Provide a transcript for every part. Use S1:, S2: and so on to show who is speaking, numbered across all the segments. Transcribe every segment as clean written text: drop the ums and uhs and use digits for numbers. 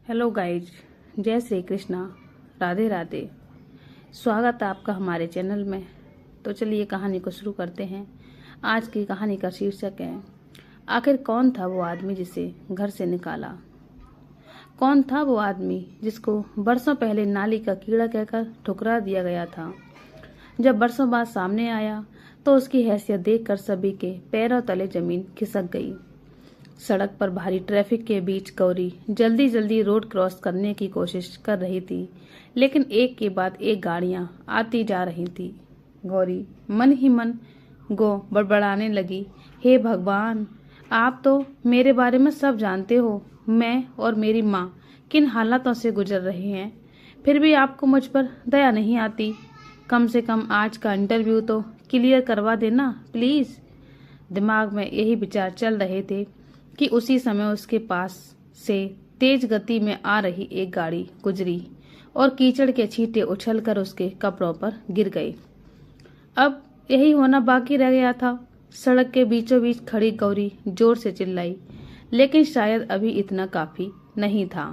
S1: Hello guys, जय श्री कृष्णा, राधे राधे। स्वागत है आपका हमारे चैनल में। तो चलिए कहानी को शुरू करते हैं। आज की कहानी का शीर्षक है, आखिर कौन था वो आदमी जिसे घर से निकाला। कौन था वो आदमी जिसको बरसों पहले नाली का कीड़ा कहकर ठुकरा दिया गया था। जब बरसों बाद सामने आया तो उसकी हैसियत देखकर सभी के पैरों तले जमीन खिसक गई। सड़क पर भारी ट्रैफिक के बीच गौरी जल्दी जल्दी रोड क्रॉस करने की कोशिश कर रही थी, लेकिन एक के बाद एक गाड़ियां आती जा रही थी। गौरी मन ही मन गो बड़बड़ाने लगी, हे भगवान, आप तो मेरे बारे में सब जानते हो। मैं और मेरी माँ किन हालातों से गुजर रहे हैं, फिर भी आपको मुझ पर दया नहीं आती। कम से कम आज का इंटरव्यू तो क्लियर करवा देना प्लीज। दिमाग में यही विचार चल रहे थे कि उसी समय उसके पास से तेज गति में आ रही एक गाड़ी गुजरी और कीचड़ के छींटे उछलकर उसके कपड़ों पर गिर गए। अब यही होना बाकी रह गया था। सड़क के बीचों बीच खड़ी गौरी जोर से चिल्लाई, लेकिन शायद अभी इतना काफी नहीं था।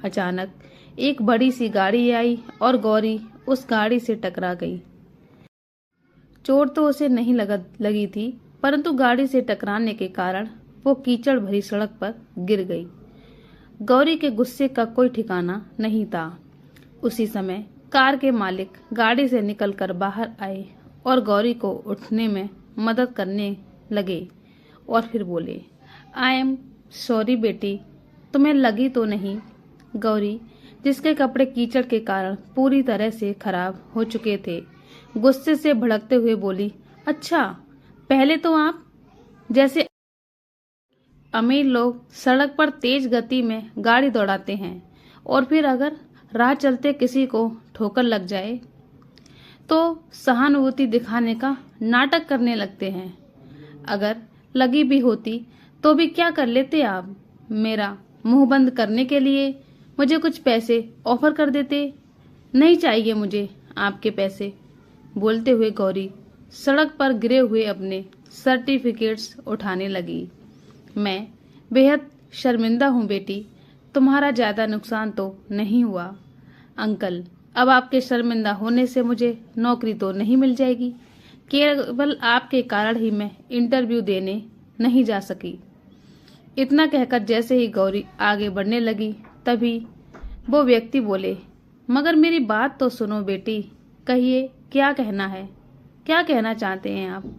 S1: अचानक एक बड़ी सी गाड़ी आई और गौरी उस गाड़ी से टकरा गई। चोट तो उसे नहीं लगी थी, परंतु गाड़ी से टकराने के कारण वो कीचड़ भरी सड़क पर गिर गई। गौरी के गुस्से का कोई ठिकाना नहीं था। उसी समय कार के मालिक गाड़ी से निकलकर बाहर आए और गौरी को उठने में मदद करने लगे और फिर बोले, आई एम सॉरी बेटी, तुम्हें लगी तो नहीं। गौरी, जिसके कपड़े कीचड़ के कारण पूरी तरह से खराब हो चुके थे, गुस्से से भड़कते हुए बोली, अच्छा, पहले तो आप जैसे अमीर लोग सड़क पर तेज गति में गाड़ी दौड़ाते हैं और फिर अगर राह चलते किसी को ठोकर लग जाए तो सहानुभूति दिखाने का नाटक करने लगते हैं। अगर लगी भी होती तो भी क्या कर लेते आप? मेरा मुंह बंद करने के लिए मुझे कुछ पैसे ऑफर कर देते। नहीं चाहिए मुझे आपके पैसे। बोलते हुए गौरी सड़क पर गिरे हुए अपने सर्टिफिकेट्स उठाने लगी। मैं बेहद शर्मिंदा हूँ बेटी, तुम्हारा ज्यादा नुकसान तो नहीं हुआ। अंकल, अब आपके शर्मिंदा होने से मुझे नौकरी तो नहीं मिल जाएगी। केवल आपके कारण ही मैं इंटरव्यू देने नहीं जा सकी। इतना कहकर जैसे ही गौरी आगे बढ़ने लगी, तभी वो व्यक्ति बोले, मगर मेरी बात तो सुनो बेटी, कहिए क्या कहना है, क्या कहना चाहते हैं आप?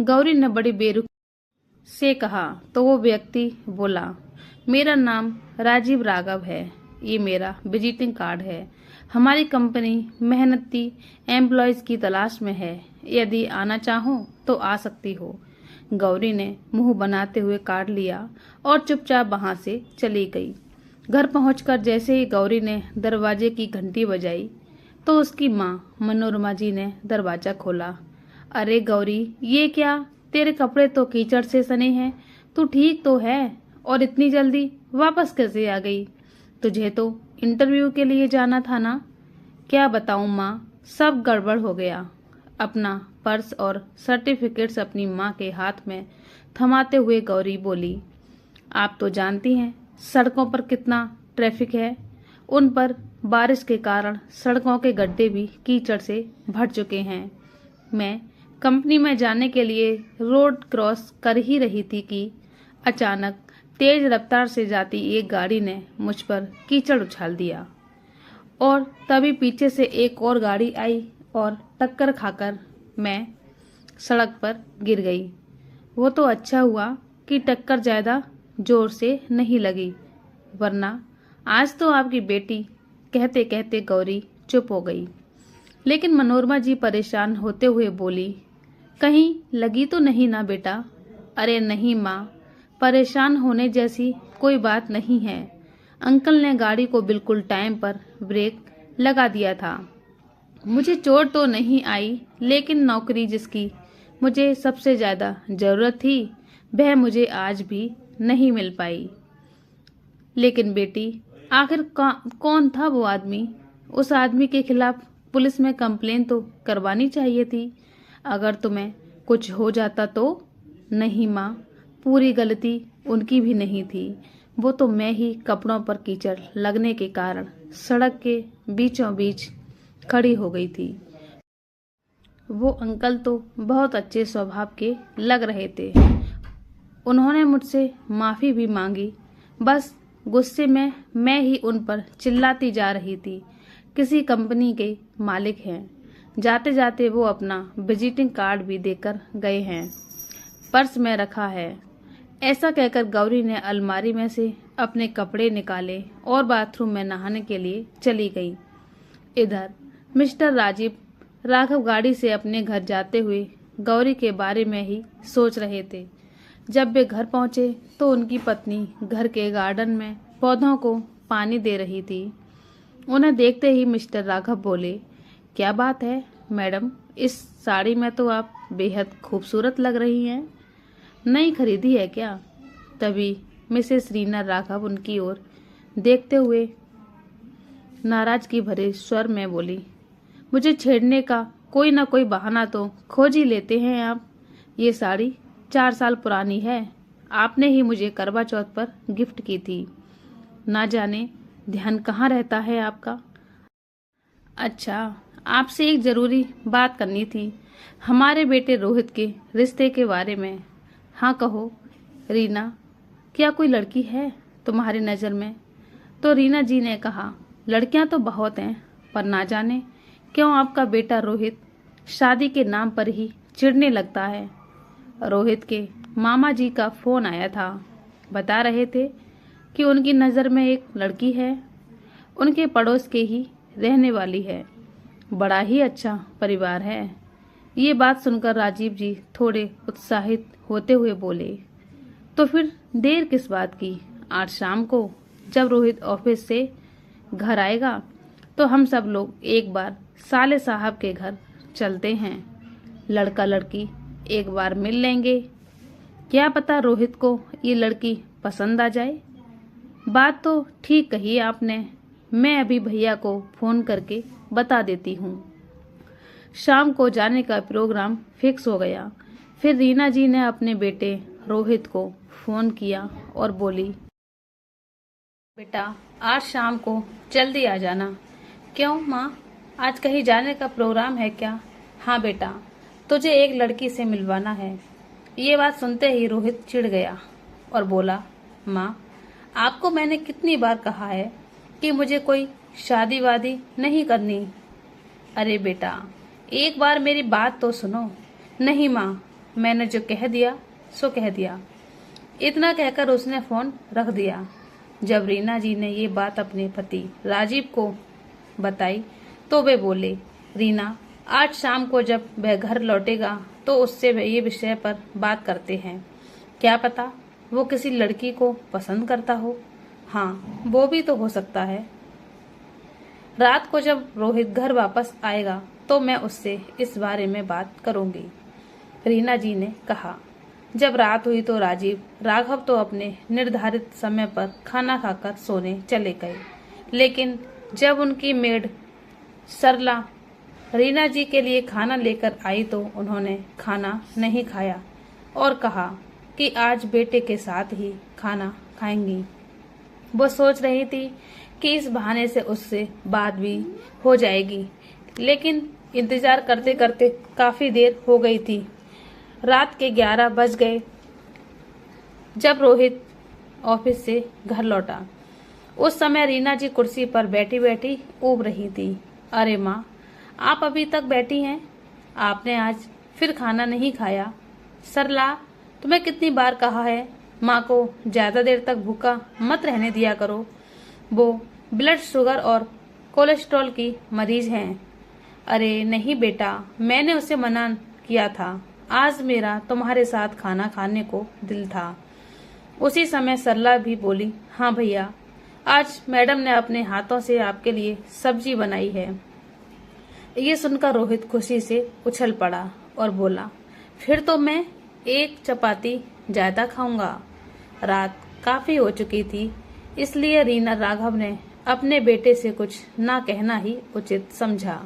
S1: गौरी ने बड़ी बेरुखी से कहा तो वो व्यक्ति बोला, मेरा नाम राजीव राघव है, ये मेरा विजिटिंग कार्ड है। हमारी कंपनी मेहनती एम्प्लॉयज की तलाश में है, यदि आना चाहो तो आ सकती हो। गौरी ने मुंह बनाते हुए कार्ड लिया और चुपचाप वहां से चली गई। घर पहुंचकर जैसे ही गौरी ने दरवाजे की घंटी बजाई तो उसकी माँ मनोरमा जी ने दरवाजा खोला। अरे गौरी, ये क्या, तेरे कपड़े तो कीचड़ से सने हैं, तू ठीक तो है, और इतनी जल्दी वापस कैसे आ गई? तुझे तो इंटरव्यू के लिए जाना था ना? क्या बताऊं माँ, सब गड़बड़ हो गया। अपना पर्स और सर्टिफिकेट्स अपनी माँ के हाथ में थमाते हुए गौरी बोली, आप तो जानती हैं सड़कों पर कितना ट्रैफिक है। उन पर बारिश के कारण सड़कों के गड्ढे भी कीचड़ से भर चुके हैं। मैं कंपनी में जाने के लिए रोड क्रॉस कर ही रही थी कि अचानक तेज रफ्तार से जाती एक गाड़ी ने मुझ पर कीचड़ उछाल दिया और तभी पीछे से एक और गाड़ी आई और टक्कर खाकर मैं सड़क पर गिर गई। वो तो अच्छा हुआ कि टक्कर ज्यादा जोर से नहीं लगी, वरना आज तो आपकी बेटी। कहते कहते गौरी चुप हो गई, लेकिन मनोरमा जी परेशान होते हुए बोली, कहीं लगी तो नहीं ना बेटा? अरे नहीं माँ, परेशान होने जैसी कोई बात नहीं है। अंकल ने गाड़ी को बिल्कुल टाइम पर ब्रेक लगा दिया था। मुझे चोट तो नहीं आई, लेकिन नौकरी जिसकी मुझे सबसे ज्यादा जरूरत थी वह मुझे आज भी नहीं मिल पाई। लेकिन बेटी, आखिर कौन था वो आदमी? उस आदमी के खिलाफ पुलिस में कंप्लेन तो करवानी चाहिए थी, अगर तुम्हें कुछ हो जाता तो। नहीं माँ, पूरी गलती उनकी भी नहीं थी। वो तो मैं ही कपड़ों पर कीचड़ लगने के कारण सड़क के बीचों बीच खड़ी हो गई थी। वो अंकल तो बहुत अच्छे स्वभाव के लग रहे थे। उन्होंने मुझसे माफ़ी भी मांगी। बस गुस्से में मैं ही उन पर चिल्लाती जा रही थी। किसी कंपनी के मालिक हैं। जाते जाते वो अपना विजिटिंग कार्ड भी देकर गए हैं। पर्स में रखा है। ऐसा कहकर गौरी ने अलमारी में से अपने कपड़े निकाले और बाथरूम में नहाने के लिए चली गई। इधर मिस्टर राघव गाड़ी से अपने घर जाते हुए गौरी के बारे में ही सोच रहे थे। जब वे घर पहुंचे तो उनकी पत्नी घर के गार्डन में पौधों को पानी दे रही थी। उन्हें देखते ही मिस्टर राघव बोले, क्या बात है मैडम, इस साड़ी में तो आप बेहद खूबसूरत लग रही हैं। नई खरीदी है क्या? तभी मिसेस रीना राघव उनकी ओर देखते हुए नाराजगी भरे स्वर में बोली, मुझे छेड़ने का कोई ना कोई बहाना तो खोज ही लेते हैं आप। ये साड़ी 4 साल पुरानी है। आपने ही मुझे करवा चौथ पर गिफ्ट की थी। ना जाने ध्यान कहाँ रहता है आपका। अच्छा, आपसे एक जरूरी बात करनी थी, हमारे बेटे रोहित के रिश्ते के बारे में। हाँ कहो रीना, क्या कोई लड़की है तुम्हारी नज़र में? तो रीना जी ने कहा, लड़कियां तो बहुत हैं, पर ना जाने क्यों आपका बेटा रोहित शादी के नाम पर ही चिढ़ने लगता है। रोहित के मामा जी का फोन आया था। बता रहे थे कि उनकी नज़र में एक लड़की है, उनके पड़ोस के ही रहने वाली है। बड़ा ही अच्छा परिवार है। ये बात सुनकर राजीव जी थोड़े उत्साहित होते हुए बोले, तो फिर देर किस बात की? आज शाम को जब रोहित ऑफिस से घर आएगा तो हम सब लोग एक बार साले साहब के घर चलते हैं। लड़का लड़की एक बार मिल लेंगे। क्या पता रोहित को ये लड़की पसंद आ जाए। बात तो ठीक कही आपने। मैं अभी भैया को फोन करके बता देती हूँ। शाम को जाने का प्रोग्राम फिक्स हो गया। फिर रीना जी ने अपने बेटे रोहित को फोन किया और बोली, बेटा आज शाम को जल्दी आ जाना। क्यों माँ, आज कहीं जाने का प्रोग्राम है क्या? हाँ बेटा, तुझे एक लड़की से मिलवाना है। ये बात सुनते ही रोहित चिढ़ गया और बोला, माँ आपको मैंने कितनी बार कहा है कि मुझे कोई शादी वादी नहीं करनी। अरे बेटा एक बार मेरी बात तो सुनो। नहीं माँ, मैंने जो कह दिया सो कह दिया। इतना कहकर उसने फोन रख दिया। जब रीना जी ने ये बात अपने पति राजीव को बताई तो वे बोले, रीना आज शाम को जब वह घर लौटेगा तो उससे ये विषय पर बात करते हैं। क्या पता वो किसी लड़की को पसंद करता हो। हाँ वो भी तो हो सकता है। रात को जब रोहित घर वापस आएगा तो मैं उससे इस बारे में बात करूंगी, रीना जी ने कहा। जब रात हुई तो राघव तो अपने निर्धारित समय पर खाना खाकर सोने चले गए। लेकिन जब उनकी मेड सरला रीना जी के लिए खाना लेकर आई तो उन्होंने खाना नहीं खाया और कहा कि आज बेटे के साथ ही खाना खाएंगी। वो सोच रही थी कि इस बहाने से उससे बात भी हो जाएगी, लेकिन इंतजार करते करते काफी देर हो गई थी। रात के 11 बज गए जब रोहित ऑफिस से घर लौटा। उस समय रीना जी कुर्सी पर बैठी बैठी ऊब रही थी। अरे माँ, आप अभी तक बैठी हैं? आपने आज फिर खाना नहीं खाया? सरला, तुम्हें कितनी बार कहा है माँ को ज्यादा देर तक भूखा मत रहने दिया करो। वो ब्लड शुगर और कोलेस्ट्रॉल की मरीज हैं। अरे नहीं बेटा, मैंने उसे मना किया था। आज मेरा तुम्हारे साथ खाना खाने को दिल था। उसी समय सरला भी बोली, हाँ भैया, आज मैडम ने अपने हाथों से आपके लिए सब्जी बनाई है। ये सुनकर रोहित खुशी से उछल पड़ा और बोला, फिर तो मैं एक चपाती ज्यादा खाऊंगा। रात काफी हो चुकी थी, इसलिए रीना राघव ने अपने बेटे से कुछ ना कहना ही उचित समझा।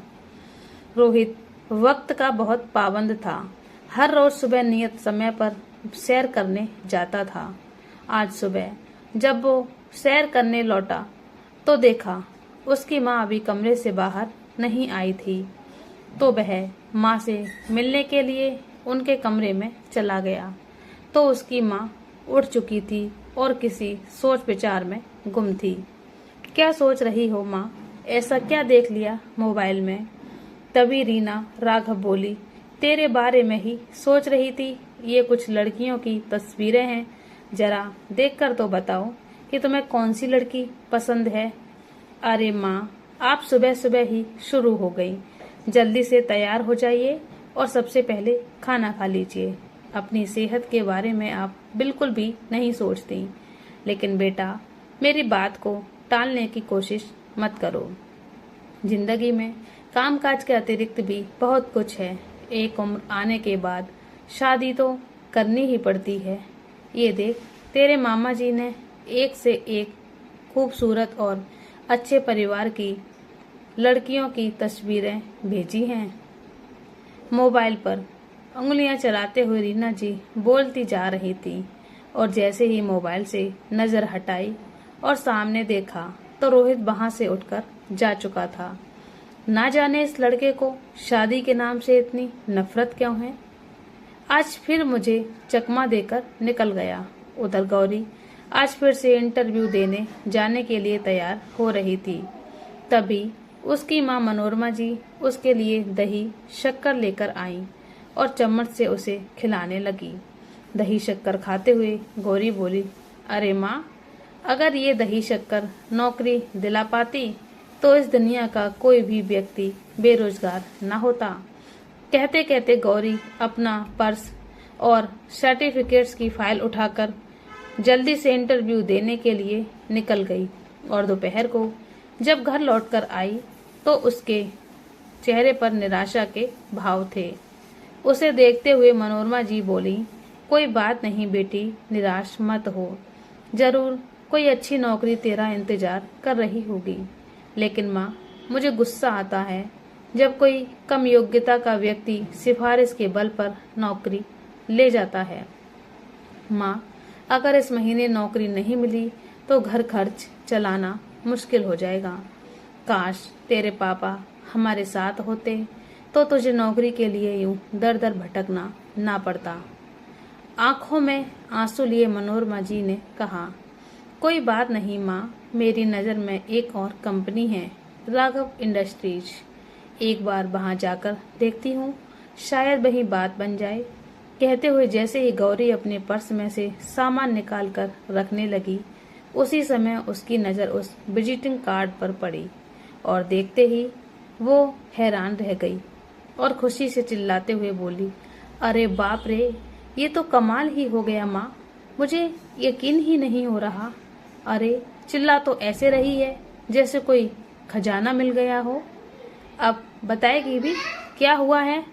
S1: रोहित वक्त का बहुत पाबंद था। हर रोज सुबह नियत समय पर सैर करने जाता था। आज सुबह जब वो सैर करने लौटा तो देखा उसकी माँ अभी कमरे से बाहर नहीं आई थी। तो वह माँ से मिलने के लिए उनके कमरे में चला गया तो उसकी माँ उठ चुकी थी और किसी सोच विचार में गुम थी। क्या सोच रही हो माँ? ऐसा क्या देख लिया मोबाइल में? तभी रीना राघव बोली, तेरे बारे में ही सोच रही थी। ये कुछ लड़कियों की तस्वीरें हैं, जरा देखकर तो बताओ कि तुम्हें कौन सी लड़की पसंद है। अरे माँ, आप सुबह सुबह ही शुरू हो गई। जल्दी से तैयार हो जाइए और सबसे पहले खाना खा लीजिए। अपनी सेहत के बारे में आप बिल्कुल भी नहीं सोचती। लेकिन बेटा, मेरी बात को टालने की कोशिश मत करो। जिंदगी में कामकाज के अतिरिक्त भी बहुत कुछ है। एक उम्र आने के बाद शादी तो करनी ही पड़ती है। ये देख, तेरे मामा जी ने एक से एक खूबसूरत और अच्छे परिवार की लड़कियों की तस्वीरें भेजी हैं। मोबाइल पर उंगलियां चलाते हुए रीना जी बोलती जा रही थी और जैसे ही मोबाइल से नजर हटाई और सामने देखा तो रोहित वहां से उठकर जा चुका था। ना जाने इस लड़के को शादी के नाम से इतनी नफरत क्यों है। आज फिर मुझे चकमा देकर निकल गया। उधर गौरी आज फिर से इंटरव्यू देने जाने के लिए तैयार हो रही थी। तभी उसकी माँ मनोरमा जी उसके लिए दही शक्कर लेकर आईं और चम्मच से उसे खिलाने लगी। दही शक्कर खाते हुए गौरी बोली, अरे माँ, अगर ये दही शक्कर नौकरी दिला पाती तो इस दुनिया का कोई भी व्यक्ति बेरोजगार न होता। कहते कहते गौरी अपना पर्स और सर्टिफिकेट्स की फाइल उठाकर जल्दी से इंटरव्यू देने के लिए निकल गई और दोपहर को जब घर लौटकर आई तो उसके चेहरे पर निराशा के भाव थे। उसे देखते हुए मनोरमा जी बोली, कोई बात नहीं बेटी, निराश मत हो। जरूर कोई अच्छी नौकरी तेरा इंतजार कर रही होगी। लेकिन माँ, मुझे गुस्सा आता है जब कोई कम योग्यता का व्यक्ति सिफारिश के बल पर नौकरी ले जाता है। माँ, अगर इस महीने नौकरी नहीं मिली तो घर खर्च चलाना मुश्किल हो जाएगा। काश तेरे पापा हमारे साथ होते तो तुझे नौकरी के लिए यूं दर दर भटकना ना पड़ता। आंखों में आंसू लिए मनोरमा जी ने कहा, कोई बात नहीं माँ, मेरी नज़र में एक और कंपनी है, राघव इंडस्ट्रीज। एक बार वहां जाकर देखती हूँ, शायद वही बात बन जाए। कहते हुए जैसे ही गौरी अपने पर्स में से सामान निकाल कर रखने लगी, उसी समय उसकी नज़र उस विजिटिंग कार्ड पर पड़ी और देखते ही वो हैरान रह गई और खुशी से चिल्लाते हुए बोली, अरे बाप रे, ये तो कमाल ही हो गया माँ, मुझे यकीन ही नहीं हो रहा। अरे चिल्ला तो ऐसे रही है जैसे कोई खजाना मिल गया हो। अब बताएगी भी क्या हुआ है?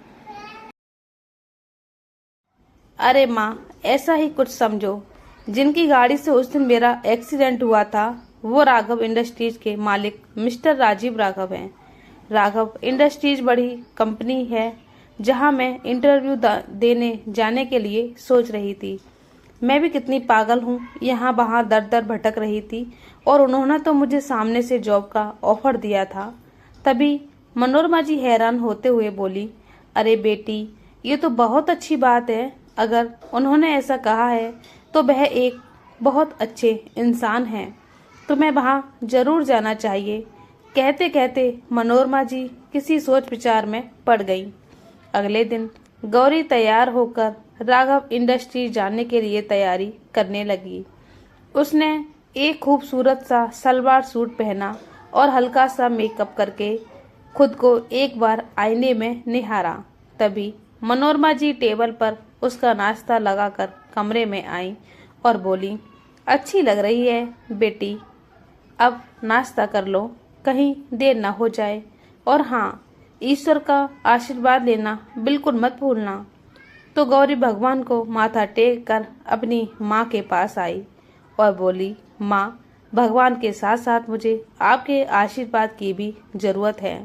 S1: अरे माँ, ऐसा ही कुछ समझो। जिनकी गाड़ी से उस दिन मेरा एक्सीडेंट हुआ था वो राघव इंडस्ट्रीज के मालिक मिस्टर राजीव राघव हैं। राघव इंडस्ट्रीज बड़ी कंपनी है जहां मैं इंटरव्यू देने जाने के लिए सोच रही थी। मैं भी कितनी पागल हूँ, यहाँ वहाँ दर दर भटक रही थी और उन्होंने तो मुझे सामने से जॉब का ऑफर दिया था। तभी मनोरमा जी हैरान होते हुए बोली, अरे बेटी, ये तो बहुत अच्छी बात है। अगर उन्होंने ऐसा कहा है तो वह एक बहुत अच्छे इंसान हैं, तुम्हें वहाँ जरूर जाना चाहिए। कहते कहते मनोरमा जी किसी सोच विचार में पड़ गई। अगले दिन गौरी तैयार होकर राघव इंडस्ट्री जाने के लिए तैयारी करने लगी। उसने एक खूबसूरत सा सलवार सूट पहना और हल्का सा मेकअप करके खुद को एक बार आईने में निहारा। तभी मनोरमा जी टेबल पर उसका नाश्ता लगाकर कमरे में आई और बोली, अच्छी लग रही है बेटी, अब नाश्ता कर लो, कहीं देर ना हो जाए। और हाँ, ईश्वर का आशीर्वाद लेना बिल्कुल मत भूलना। तो गौरी भगवान को माथा टेक कर अपनी माँ के पास आई और बोली, माँ, भगवान के साथ साथ मुझे आपके आशीर्वाद की भी जरूरत है।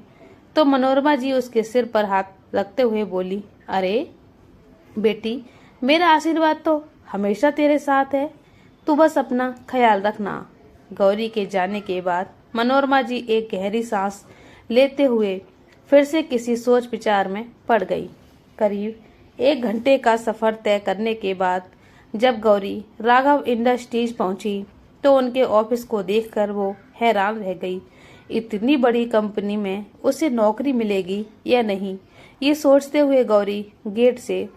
S1: तो मनोरमा जी उसके सिर पर हाथ रखते हुए बोली, अरे बेटी, मेरा आशीर्वाद तो हमेशा तेरे साथ है, तू बस अपना ख्याल रखना। गौरी के जाने के बाद मनोरमा जी एक गहरी सांस लेते हुए फिर से किसी सोच विचार में पड़ गई। करीब 1 घंटे का सफर तय करने के बाद जब गौरी राघव इंडस्ट्रीज पहुंची तो उनके ऑफिस को देखकर वो हैरान रह गई। इतनी बड़ी कंपनी में उसे नौकरी मिलेगी या नहीं, ये सोचते हुए गौरी गेट से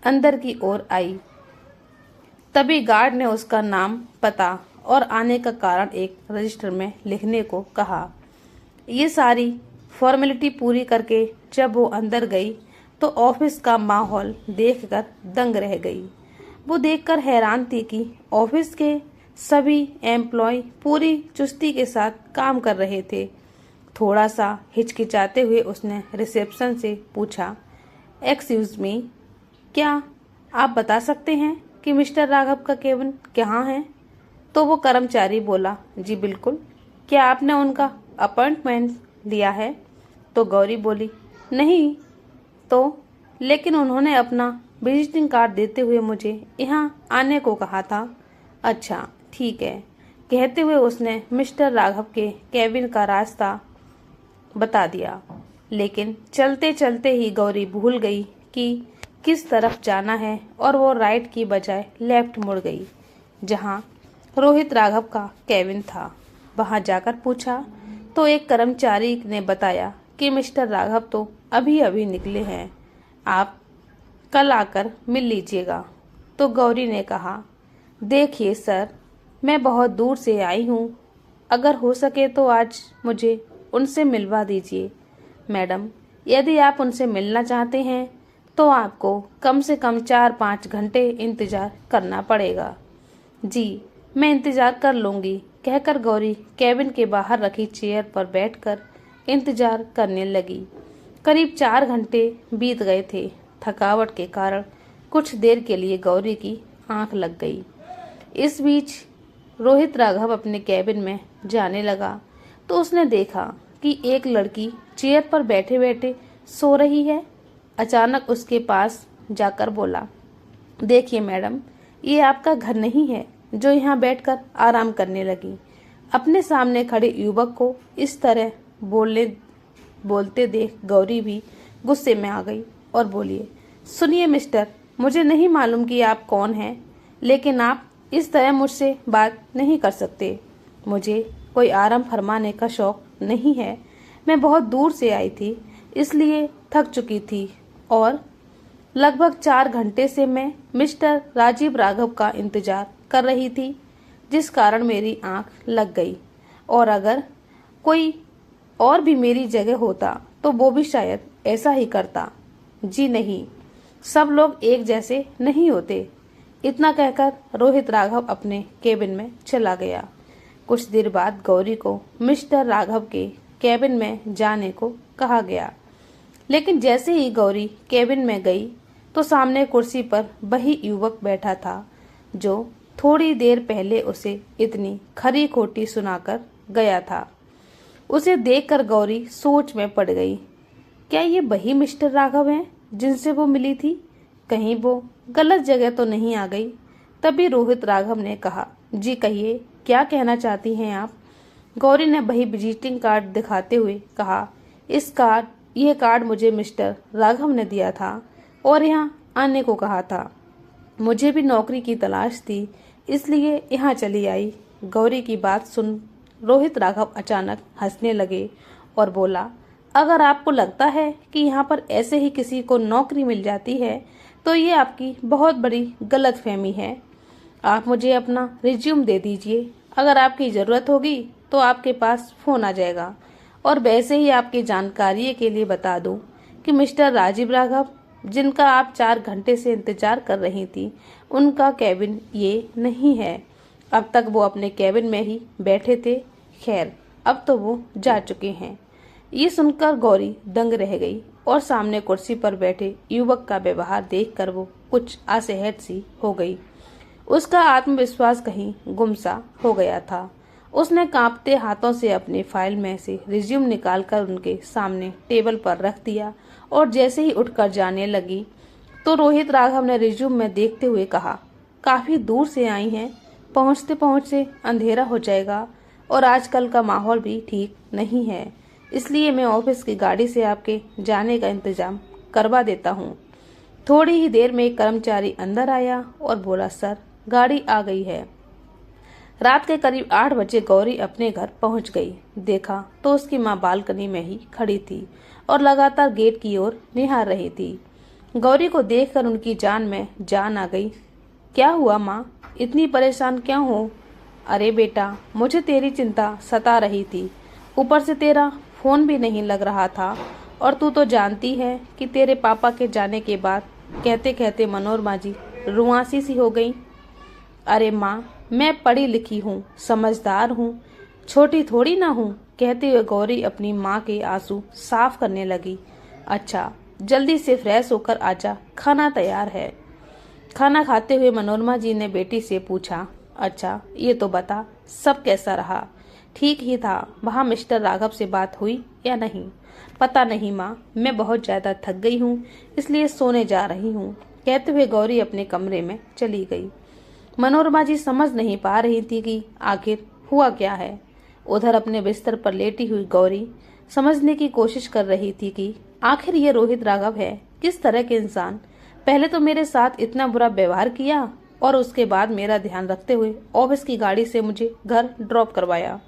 S1: अंदर की ओर आई। तभी गार्ड ने उसका नाम, पता और आने का कारण एक रजिस्टर में लिखने को कहा। ये सारी फॉर्मेलिटी पूरी करके जब वो अंदर गई तो ऑफिस का माहौल देखकर दंग रह गई। वो देखकर हैरान थी कि ऑफिस के सभी एम्प्लॉय पूरी चुस्ती के साथ काम कर रहे थे। थोड़ा सा हिचकिचाते हुए उसने रिसेप्शन से पूछा, एक्सक्यूज मी, क्या आप बता सकते हैं कि मिस्टर राघव का केबिन कहाँ है? तो वो कर्मचारी बोला, जी बिल्कुल। क्या आपने उनका अपॉइंटमेंट लिया है? तो गौरी बोली, नहीं तो, लेकिन उन्होंने अपना विजिटिंग कार्ड देते हुए मुझे यहाँ आने को कहा था। अच्छा ठीक है, कहते हुए उसने मिस्टर राघव के केबिन का रास्ता बता दिया। लेकिन चलते चलते ही गौरी भूल गई कि किस तरफ जाना है और वो राइट की बजाय लेफ्ट मुड़ गई। जहाँ रोहित राघव का केबिन था वहां जाकर पूछा तो एक कर्मचारी ने बताया कि मिस्टर राघव तो अभी अभी निकले हैं, आप कल आकर मिल लीजिएगा। तो गौरी ने कहा, देखिए सर, मैं बहुत दूर से आई हूँ, अगर हो सके तो आज मुझे उनसे मिलवा दीजिए। मैडम, यदि आप उनसे मिलना चाहते हैं तो आपको कम से कम 4-5 घंटे इंतजार करना पड़ेगा। जी, मैं इंतजार कर लूंगी, कहकर गौरी केबिन के बाहर रखी चेयर पर बैठकर इंतजार करने लगी। करीब 4 घंटे बीत गए थे। थकावट के कारण कुछ देर के लिए गौरी की आंख लग गई। इस बीच रोहित राघव अपने केबिन में जाने लगा तो उसने देखा कि एक लड़की चेयर पर बैठे बैठे सो रही है। अचानक उसके पास जाकर बोला, देखिए मैडम, ये आपका घर नहीं है जो यहाँ बैठकर आराम करने लगी। अपने सामने खड़े युवक को इस तरह बोलते देख गौरी भी गुस्से में आ गई और बोली, सुनिए मिस्टर, मुझे नहीं मालूम कि आप कौन हैं, लेकिन आप इस तरह मुझसे बात नहीं कर सकते। मुझे कोई आराम फरमाने का शौक नहीं है। मैं बहुत दूर से आई थी, इसलिए थक चुकी थी और लगभग 4 घंटे से मैं मिस्टर राजीव राघव का इंतजार कर रही थी, जिस कारण मेरी आंख लग गई। और अगर कोई और भी मेरी जगह होता तो वो भी शायद ऐसा ही करता। जी नहीं, सब लोग एक जैसे नहीं होते। इतना कहकर रोहित राघव अपने केबिन में चला गया। कुछ देर बाद गौरी को मिस्टर राघव के केबिन में जाने को कहा गया, लेकिन जैसे ही गौरी केबिन में गई तो सामने कुर्सी पर वही युवक बैठा था जो थोड़ी देर पहले उसे इतनी खरी खोटी सुनाकर गया था। उसे देखकर गौरी सोच में पड़ गई। क्या ये वही मिस्टर राघव हैं जिनसे वो मिली थी? कहीं वो गलत जगह तो नहीं आ गई? तभी रोहित राघव ने कहा, जी कहिए, क्या कहना चाहती हैं आप? गौरी ने वही विजिटिंग कार्ड दिखाते हुए कहा, यह कार्ड मुझे मिस्टर राघव ने दिया था और यहाँ आने को कहा था। मुझे भी नौकरी की तलाश थी, इसलिए यहाँ चली आई। गौरी की बात सुन रोहित राघव अचानक हंसने लगे और बोला, अगर आपको लगता है कि यहाँ पर ऐसे ही किसी को नौकरी मिल जाती है तो ये आपकी बहुत बड़ी गलतफहमी है। आप मुझे अपना रिज्यूम दे दीजिए, अगर आपकी ज़रूरत होगी तो आपके पास फ़ोन आ जाएगा। और वैसे ही आपकी जानकारी के लिए बता दूं कि मिस्टर राजीव राघव, जिनका आप 4 घंटे से इंतजार कर रही थी, उनका केबिन ये नहीं है। अब तक वो अपने केबिन में ही बैठे थे। खैर, अब तो वो जा चुके हैं। ये सुनकर गौरी दंग रह गई और सामने कुर्सी पर बैठे युवक का व्यवहार देखकर वो कुछ असहज सी हो गई। उसका आत्मविश्वास कहीं गुमसा हो गया था। उसने कांपते हाथों से अपनी फाइल में से रिज्यूम निकालकर उनके सामने टेबल पर रख दिया और जैसे ही उठकर जाने लगी तो रोहित राघव ने रिज्यूम में देखते हुए कहा, काफी दूर से आई हैं, पहुंचते पहुंचते अंधेरा हो जाएगा और आजकल का माहौल भी ठीक नहीं है, इसलिए मैं ऑफिस की गाड़ी से आपके जाने का इंतजाम करवा देता हूँ। थोड़ी ही देर में एक कर्मचारी अंदर आया और बोला, सर गाड़ी आ गई है। रात के करीब 8 बजे गौरी अपने घर पहुंच गई। देखा तो उसकी माँ बालकनी में ही खड़ी थी और लगातार गेट की ओर निहार रही थी। गौरी को देखकर उनकी जान में जान आ गई। क्या हुआ माँ, इतनी परेशान क्यों हो? अरे बेटा, मुझे तेरी चिंता सता रही थी, ऊपर से तेरा फोन भी नहीं लग रहा था और तू तो जानती है कि तेरे पापा के जाने के बाद कहते कहते मनोरमा जी रुआंसी सी हो गई। अरे माँ, मैं पढ़ी लिखी हूँ, समझदार हूँ, छोटी थोड़ी ना हूँ, कहते हुए गौरी अपनी माँ के आंसू साफ करने लगी। अच्छा, जल्दी से फ्रेश होकर आजा, खाना तैयार है। खाना खाते हुए मनोरमा जी ने बेटी से पूछा, अच्छा ये तो बता, सब कैसा रहा? ठीक ही था। वहाँ मिस्टर राघव से बात हुई या नहीं? पता नहीं माँ, मैं बहुत ज्यादा थक गई हूँ, इसलिए सोने जा रही हूँ, कहते हुए गौरी अपने कमरे में चली गई। मनोरमा जी समझ नहीं पा रही थी कि आखिर हुआ क्या है। उधर अपने बिस्तर पर लेटी हुई गौरी समझने की कोशिश कर रही थी कि आखिर ये रोहित राघव है किस तरह के इंसान। पहले तो मेरे साथ इतना बुरा व्यवहार किया और उसके बाद मेरा ध्यान रखते हुए ऑफिस की गाड़ी से मुझे घर ड्रॉप करवाया।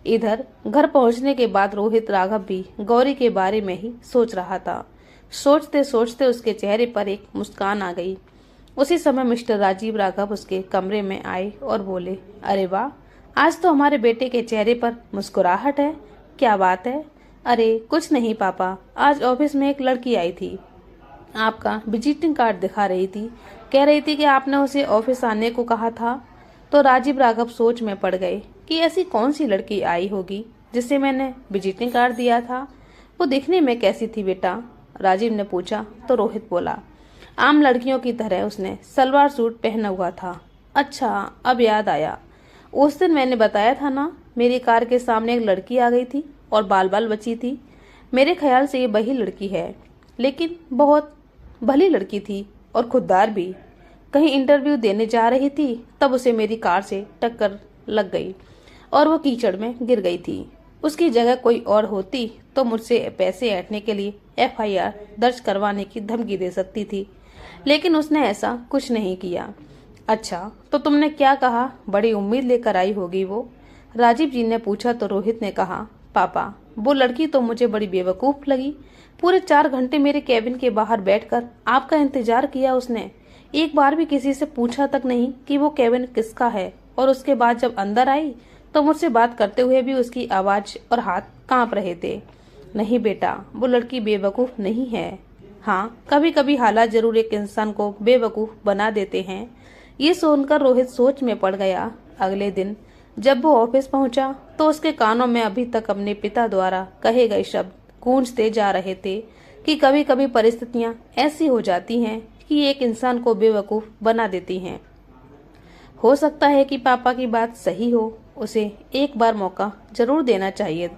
S1: इधर घर पहुंचने के बाद रोहित राघव भी गौरी के बारे में ही सोच रहा था। सोचते सोचते उसके चेहरे पर एक मुस्कान आ गई। उसी समय मिस्टर राजीव राघव उसके कमरे में आए और बोले, अरे वाह, आज तो हमारे बेटे के चेहरे पर मुस्कुराहट है, क्या बात है? अरे कुछ नहीं पापा, आज ऑफिस में एक लड़की आई थी, आपका विजिटिंग कार्ड दिखा रही थी, कह रही थी कि आपने उसे ऑफिस आने को कहा था। तो राजीव राघव सोच में पड़ गए कि ऐसी कौन सी लड़की आई होगी जिसे मैंने विजिटिंग कार्ड दिया था। वो दिखने में कैसी थी बेटा? राजीव ने पूछा तो रोहित बोला, आम लड़कियों की तरह उसने सलवार सूट पहना हुआ था। अच्छा, अब याद आया, उस दिन मैंने बताया था ना, मेरी कार के सामने एक लड़की आ गई थी और बाल बाल बची थी। मेरे ख्याल से ये वही लड़की है, लेकिन बहुत भली लड़की थी और खुददार भी। कहीं इंटरव्यू देने जा रही थी, तब उसे मेरी कार से टक्कर लग गई और वो कीचड़ में गिर गई थी। उसकी जगह कोई और होती तो मुझसे पैसे ऐंठने के लिए FIR दर्ज करवाने की धमकी दे सकती थी, लेकिन उसने ऐसा कुछ नहीं किया। अच्छा, तो तुमने क्या कहा? बड़ी उम्मीद लेकर आई होगी वो, राजीव जी ने पूछा तो रोहित ने कहा, पापा वो लड़की तो मुझे बड़ी बेवकूफ लगी। पूरे 4 घंटे मेरे कैबिन के बाहर बैठकर आपका इंतजार किया उसने, एक बार भी किसी से पूछा तक नहीं कि वो कैबिन किसका है। और उसके बाद जब अंदर आई तो मुझसे बात करते हुए भी उसकी आवाज और हाथ कांप रहे थे। नहीं बेटा, वो लड़की बेवकूफ नहीं है। हाँ, कभी कभी हालात जरूर एक इंसान को बेवकूफ बना देते हैं। ये सुनकर रोहित सोच में पड़ गया। अगले दिन जब वो ऑफिस पहुंचा तो उसके कानों में अभी तक अपने पिता द्वारा कहे गए शब्द गूंजते जा रहे थे कि कभी कभी परिस्थितियां ऐसी हो जाती हैं कि एक इंसान को बेवकूफ बना देती हैं। हो सकता है कि पापा की बात सही हो, उसे एक बार मौका जरूर देना चाहिए।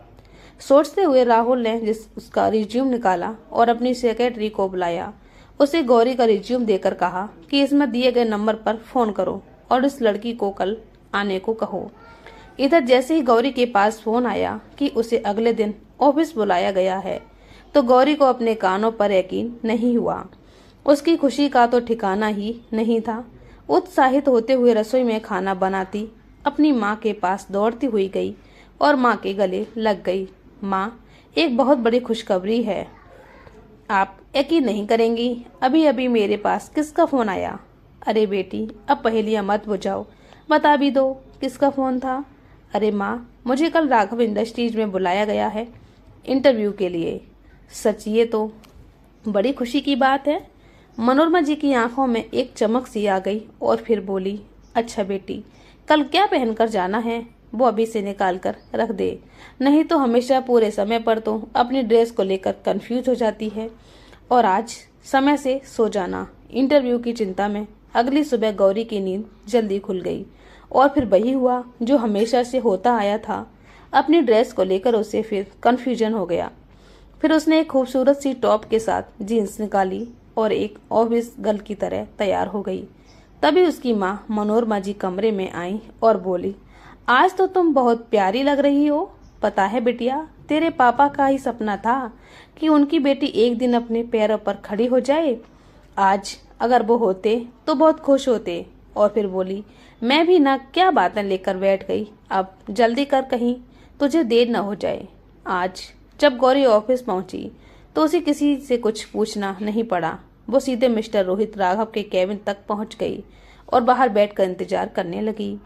S1: सोचते हुए राहुल ने उसका रिज्यूम निकाला और अपनी सेक्रेटरी को बुलाया। उसे गौरी का रिज्यूम देकर कहा कि इसमें दिए गए नंबर पर फोन करो और इस लड़की को कल आने को कहो। इधर जैसे ही गौरी के पास फोन आया कि उसे अगले दिन ऑफिस बुलाया गया है, तो गौरी को अपने कानों पर यकीन नहीं हुआ। उसकी खुशी का तो ठिकाना ही नहीं था। उत्साहित होते हुए रसोई में खाना बनाती अपनी माँ के पास दौड़ती हुई गई और माँ के गले लग गई। माँ, एक बहुत बड़ी खुशखबरी है, आप यकीन नहीं करेंगी, अभी अभी मेरे पास किसका फोन आया। अरे बेटी, अब पहेलियां मत बुझाओ, बता भी दो किसका फोन था। अरे माँ, मुझे कल राघव इंडस्ट्रीज में बुलाया गया है इंटरव्यू के लिए। सच, ये तो बड़ी खुशी की बात है। मनोरमा जी की आंखों में एक चमक सी आ गई और फिर बोली, अच्छा बेटी, कल क्या पहनकर जाना है वो अभी से निकाल कर रख दे, नहीं तो हमेशा पूरे समय पर तो अपनी ड्रेस को लेकर कंफ्यूज हो जाती है। और आज समय से सो जाना। इंटरव्यू की चिंता में अगली सुबह गौरी की नींद जल्दी खुल गई और फिर वही हुआ जो हमेशा से होता आया था। अपनी ड्रेस को लेकर उसे फिर कंफ्यूजन हो गया। फिर उसने एक खूबसूरत सी टॉप के साथ जीन्स निकाली और एक ऑफिस गर्ल की तरह तैयार हो गई। तभी उसकी माँ मनोरमा जी कमरे में आई और बोली, आज तो तुम बहुत प्यारी लग रही हो। पता है बिटिया, तेरे पापा का ही सपना था कि उनकी बेटी एक दिन अपने पैरों पर खड़ी हो जाए। आज अगर वो होते तो बहुत खुश होते। और फिर बोली, मैं भी ना क्या बातें लेकर बैठ गई। अब जल्दी कर, कहीं तुझे देर न हो जाए। आज जब गौरी ऑफिस पहुंची तो उसे किसी से कुछ पूछना नहीं पड़ा। वो सीधे मिस्टर रोहित राघव के केबिन तक पहुंच गई और बाहर बैठकर इंतजार करने लगी।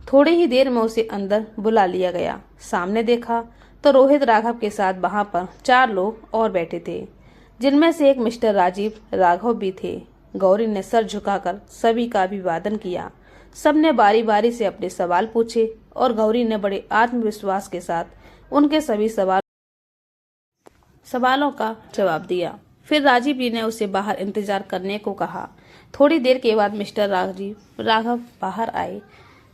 S1: थोड़ी ही देर में उसे अंदर बुला लिया गया। सामने देखा तो रोहित राघव के साथ वहां पर 4 लोग और बैठे थे, जिनमें से एक मिस्टर राजीव राघव भी थे। गौरी ने सर झुकाकर सभी का अभिवादन किया। सबने बारी बारी से अपने सवाल पूछे और गौरी ने बड़े आत्मविश्वास के साथ उनके सभी सवालों का जवाब दिया। फिर राजीव जी ने उसे बाहर इंतजार करने को कहा। थोड़ी देर के बाद मिस्टर राघव बाहर आए।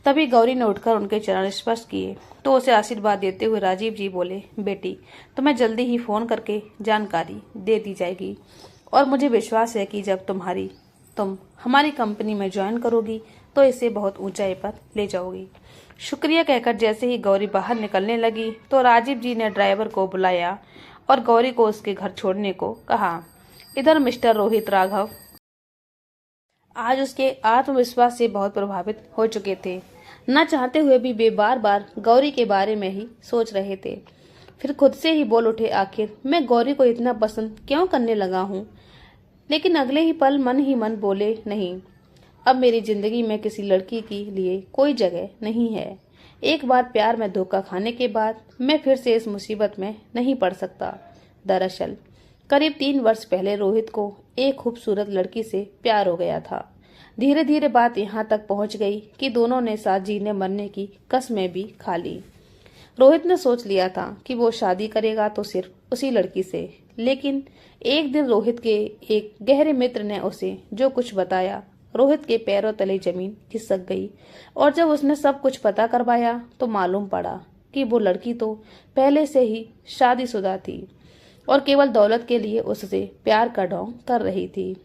S1: तभी गौरी ने उठकर उनके चरण स्पर्श किए तो उसे आशीर्वाद देते हुए राजीव जी बोले, बेटी, तुम्हें जल्दी ही फोन करके जानकारी दे दी जाएगी और मुझे विश्वास है कि जब तुम हमारी कंपनी में ज्वाइन करोगी तो इसे बहुत ऊंचाई पर ले जाओगी। शुक्रिया कहकर जैसे ही गौरी बाहर निकलने लगी तो राजीव जी ने ड्राइवर को बुलाया और गौरी को उसके घर छोड़ने को कहा। इधर मिस्टर रोहित राघव आज उसके आत्मविश्वास से बहुत प्रभावित हो चुके थे। न चाहते हुए भी वे बार बार गौरी के बारे में ही सोच रहे थे। फिर खुद से ही बोल उठे, आखिर मैं गौरी को इतना पसंद क्यों करने लगा हूँ। लेकिन अगले ही पल मन ही मन बोले, नहीं, अब मेरी जिंदगी में किसी लड़की के लिए कोई जगह नहीं है। एक बार प्यार में धोखा खाने के बाद मैं फिर से इस मुसीबत में नहीं पड़ सकता। दरअसल करीब 3 वर्ष पहले रोहित को एक खूबसूरत लड़की से प्यार हो गया था। धीरे धीरे बात यहाँ तक पहुँच गई कि दोनों ने साथ जीने मरने की कस्में भी खा ली। रोहित ने सोच लिया था कि वो शादी करेगा तो सिर्फ उसी लड़की से। लेकिन एक दिन रोहित के एक गहरे मित्र ने उसे जो कुछ बताया, रोहित के पैरों तले जमीन खिसक गई। और जब उसने सब कुछ पता करवाया तो मालूम पड़ा कि वो लड़की तो पहले से ही शादीशुदा थी और केवल दौलत के लिए उससे प्यार का ढोंग कर रही थी।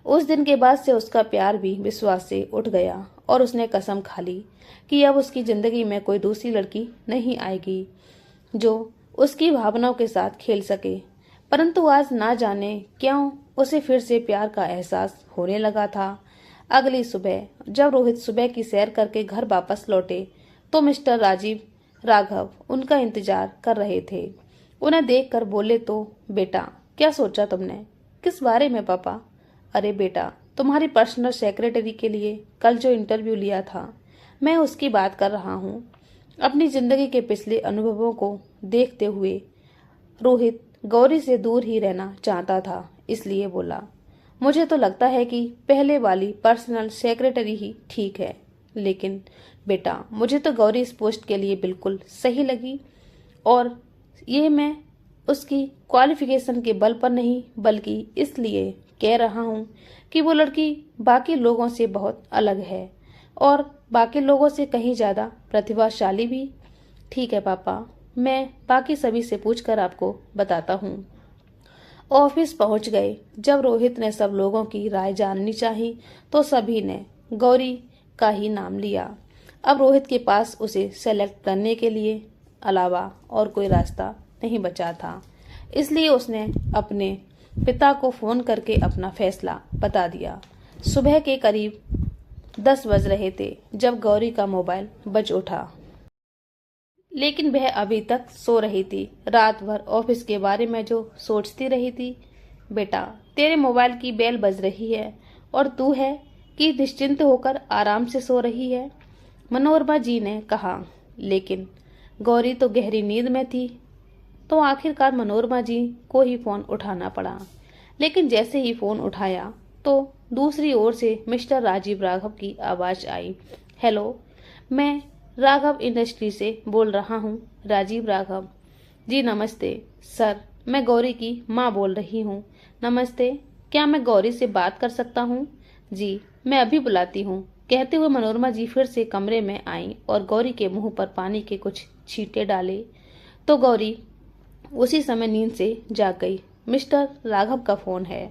S1: उस दिन के बाद से उसका प्यार भी विश्वास से उठ गया और उसने कसम खा ली कि अब उसकी जिंदगी में कोई दूसरी लड़की नहीं आएगी जो उसकी भावनाओं के साथ खेल सके। परंतु आज ना जाने क्यों उसे फिर से प्यार का एहसास होने लगा था। अगली सुबह जब रोहित सुबह की सैर करके घर वापस लौटे तो मिस्टर राघव उनका इंतजार कर रहे थे। उन्हें देखकर बोले, तो बेटा, क्या सोचा तुमने? किस बारे में पापा? अरे बेटा, तुम्हारी पर्सनल सेक्रेटरी के लिए कल जो इंटरव्यू लिया था, मैं उसकी बात कर रहा हूँ। अपनी जिंदगी के पिछले अनुभवों को देखते हुए रोहित गौरी से दूर ही रहना चाहता था, इसलिए बोला, मुझे तो लगता है कि पहले वाली पर्सनल सेक्रेटरी ही ठीक है। लेकिन बेटा, मुझे तो गौरी इस पोस्ट के लिए बिल्कुल सही लगी और ये मैं उसकी क्वालिफिकेशन के बल पर नहीं बल्कि इसलिए कह रहा हूँ कि वो लड़की बाकी लोगों से बहुत अलग है और बाकी लोगों से कहीं ज्यादा प्रतिभाशाली भी। ठीक है पापा, मैं बाकी सभी से पूछकर आपको बताता हूँ। ऑफिस पहुंच गए। जब रोहित ने सब लोगों की राय जाननी चाही तो सभी ने गौरी का ही नाम लिया। अब रोहित के पास उसे सेलेक्ट करने के लिए अलावा और कोई रास्ता नहीं बचा था, इसलिए उसने अपने पिता को फोन करके अपना फैसला बता दिया। सुबह के करीब 10 बज रहे थे जब गौरी का मोबाइल बज उठा, लेकिन वह अभी तक सो रही थी। रात भर ऑफिस के बारे में जो सोचती रही थी। बेटा, तेरे मोबाइल की बेल बज रही है और तू है कि निश्चिंत होकर आराम से सो रही है, मनोरमा जी ने कहा। लेकिन गौरी तो गहरी नींद में थी, तो आखिरकार मनोरमा जी को ही फोन उठाना पड़ा। लेकिन जैसे ही फोन उठाया तो दूसरी ओर से मिस्टर राजीव राघव की आवाज आई। हेलो, मैं राघव इंडस्ट्री से बोल रहा हूँ। राजीव राघव जी, नमस्ते सर, मैं गौरी की माँ बोल रही हूँ। नमस्ते, क्या मैं गौरी से बात कर सकता हूँ? जी, मैं अभी बुलाती हूँ, कहते हुए मनोरमा जी फिर से कमरे में आईं और गौरी के मुंह पर पानी के कुछ छींटे डाले तो गौरी उसी समय नींद से जाग गई। मिस्टर राघव का फोन है।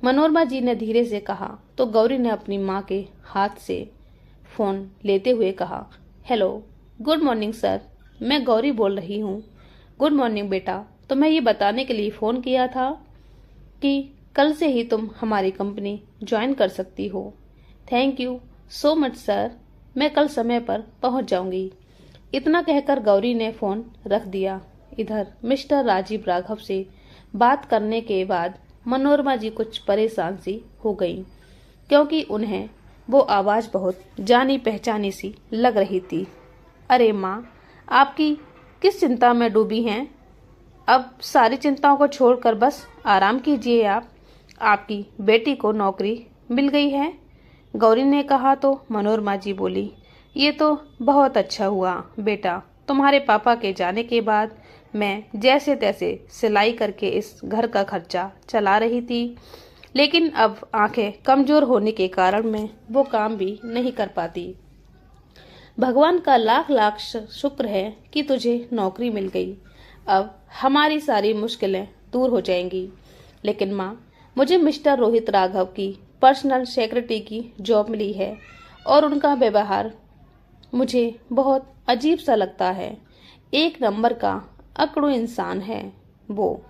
S1: मनोरमा जी ने धीरे से कहा तो गौरी ने अपनी माँ के हाथ से फोन लेते हुए कहा, हेलो, गुड मॉर्निंग सर, मैं गौरी बोल रही हूँ। गुड मॉर्निंग बेटा, तो मैं ये बताने के लिए फ़ोन किया था कि कल से ही तुम हमारी कंपनी ज्वाइन कर सकती हो। Thank you so much sir, मैं कल समय पर पहुंच जाऊंगी। इतना कहकर गौरी ने फ़ोन रख दिया। इधर मिस्टर राजीव राघव से बात करने के बाद मनोरमा जी कुछ परेशान सी हो गई, क्योंकि उन्हें वो आवाज़ बहुत जानी पहचानी सी लग रही थी। अरे माँ, आपकी किस चिंता में डूबी हैं? अब सारी चिंताओं को छोड़कर बस आराम कीजिए। आपकी बेटी को नौकरी मिल गई है, गौरी ने कहा तो मनोरमा जी बोली, ये तो बहुत अच्छा हुआ बेटा। तुम्हारे पापा के जाने के बाद मैं जैसे तैसे सिलाई करके इस घर का खर्चा चला रही थी, लेकिन अब आंखें कमजोर होने के कारण मैं वो काम भी नहीं कर पाती। भगवान का लाख लाख शुक्र है कि तुझे नौकरी मिल गई। अब हमारी सारी मुश्किलें दूर हो जाएंगी। लेकिन माँ, मुझे मिस्टर रोहित राघव की पर्सनल सेक्रेटरी की जॉब मिली है और उनका व्यवहार मुझे बहुत अजीब सा लगता है। एक नंबर का अकड़ू इंसान है वो।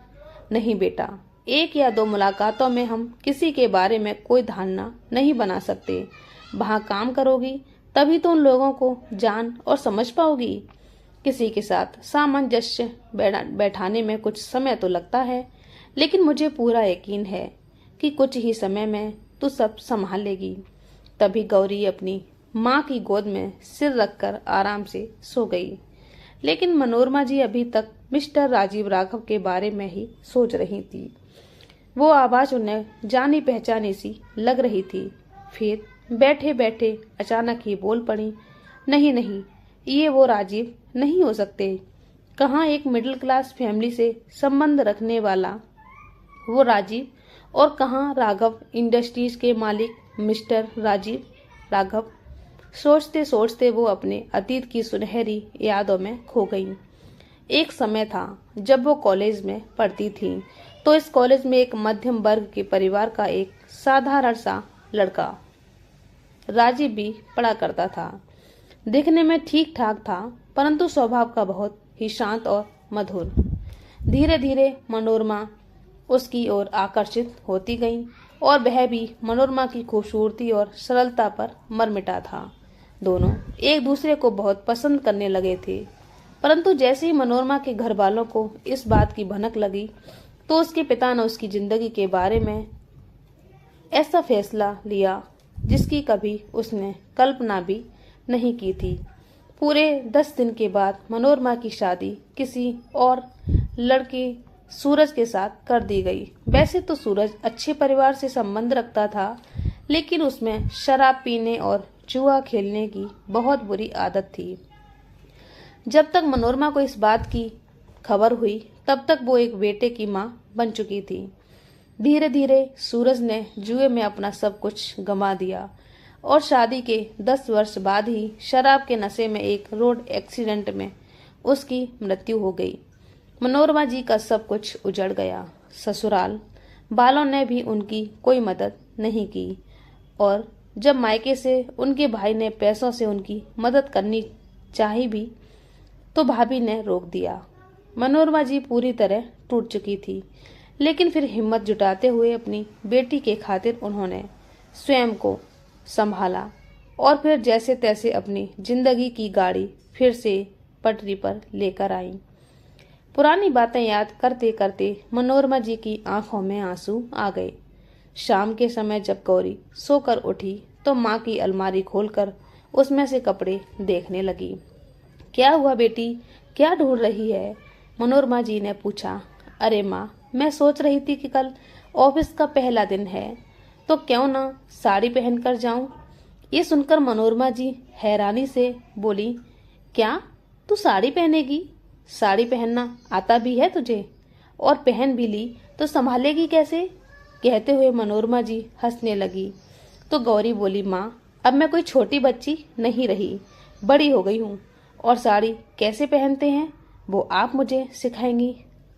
S1: नहीं बेटा, 1 या 2 मुलाकातों में हम किसी के बारे में कोई धारणा नहीं बना सकते। वहाँ काम करोगी तभी तो उन लोगों को जान और समझ पाओगी। किसी के साथ सामंजस्य बैठाने में कुछ समय तो लगता है, लेकिन मुझे पूरा यकीन है कि कुछ ही समय में तू सब संभाल लेगी। तभी गौरी अपनी माँ की गोद में सिर रखकर आराम से सो गई। लेकिन मनोरमा जी अभी तक मिस्टर राजीव राघव के बारे में ही सोच रही थी। वो आवाज़ उन्हें जानी पहचानी सी लग रही थी। फिर बैठे बैठे अचानक ही बोल पड़ी, नहीं नहीं, ये वो राजीव नहीं हो सकते। कहाँ एक मिडिल क्लास फैमिली से संबंध रखने वाला वो राजीव, और कहाँ राघव इंडस्ट्रीज के मालिक मिस्टर राजीव राघव। सोचते सोचते वो अपने अतीत की सुनहरी यादों में खो गई। एक समय था जब वो कॉलेज में पढ़ती थी, तो इस कॉलेज में एक मध्यम वर्ग के परिवार का एक साधारण सा लड़का राजीव भी पढ़ा करता था। दिखने में ठीक ठाक था, परंतु स्वभाव का बहुत ही शांत और मधुर। धीरे धीरे मनोरमा उसकी ओर आकर्षित होती गई और वह भी मनोरमा की खूबसूरती और सरलता पर मर मिटा था। दोनों एक दूसरे को बहुत पसंद करने लगे थे, परंतु जैसे ही मनोरमा के घर वालों को इस बात की भनक लगी, तो उसके पिता ने उसकी जिंदगी के बारे में ऐसा फैसला लिया जिसकी कभी उसने कल्पना भी नहीं की थी। पूरे 10 दिन के बाद मनोरमा की शादी किसी और लड़के सूरज के साथ कर दी गई। वैसे तो सूरज अच्छे परिवार से संबंध रखता था, लेकिन उसमें शराब पीने और जुआ खेलने की बहुत बुरी आदत थी। जब तक मनोरमा को इस बात की खबर हुई, तब तक वो एक बेटे की माँ बन चुकी थी। धीरे धीरे सूरज ने जुए में अपना सब कुछ गंवा दिया और शादी के 10 वर्ष बाद ही शराब के नशे में एक रोड एक्सीडेंट में उसकी मृत्यु हो गई। मनोरमा जी का सब कुछ उजड़ गया। ससुराल वालों ने भी उनकी कोई मदद नहीं की, और जब मायके से उनके भाई ने पैसों से उनकी मदद करनी चाही भी, तो भाभी ने रोक दिया। मनोरमा जी पूरी तरह टूट चुकी थी, लेकिन फिर हिम्मत जुटाते हुए अपनी बेटी के खातिर उन्होंने स्वयं को संभाला और फिर जैसे तैसे अपनी जिंदगी की गाड़ी फिर से पटरी पर लेकर आई। पुरानी बातें याद करते करते मनोरमा जी की आंखों में आंसू आ गए। शाम के समय जब गौरी सोकर उठी तो माँ की अलमारी खोलकर उसमें से कपड़े देखने लगी। क्या हुआ बेटी, क्या ढूंढ रही है? मनोरमा जी ने पूछा। अरे माँ, मैं सोच रही थी कि कल ऑफिस का पहला दिन है, तो क्यों ना साड़ी पहनकर जाऊं। ये सुनकर मनोरमा जी हैरानी से बोली, क्या तू साड़ी पहनेगी? साड़ी पहनना आता भी है तुझे? और पहन भी ली तो संभालेगी कैसे? कहते हुए मनोरमा जी हंसने लगी। तो गौरी बोली, माँ, अब मैं कोई छोटी बच्ची नहीं रही, बड़ी हो गई हूँ, और साड़ी कैसे पहनते हैं वो आप मुझे सिखाएंगी।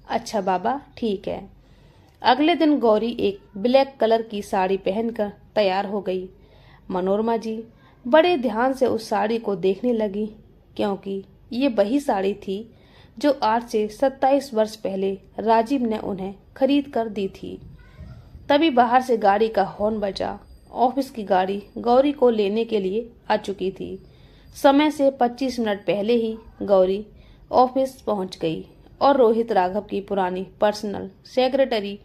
S1: अच्छा बाबा, ठीक है। अगले दिन गौरी एक ब्लैक कलर की साड़ी पहनकर तैयार हो गई। मनोरमा जी बड़े ध्यान से उस साड़ी को देखने लगी, क्योंकि ये वही साड़ी थी जो आज से 27 वर्ष पहले राजीव ने उन्हें खरीद कर दी थी। तभी बाहर से गाड़ी का हॉर्न बजा। ऑफिस की गाड़ी गौरी को लेने के लिए आ चुकी थी। समय से 25 मिनट पहले ही गौरी ऑफिस पहुंच गई और रोहित राघव की पुरानी पर्सनल सेक्रेटरी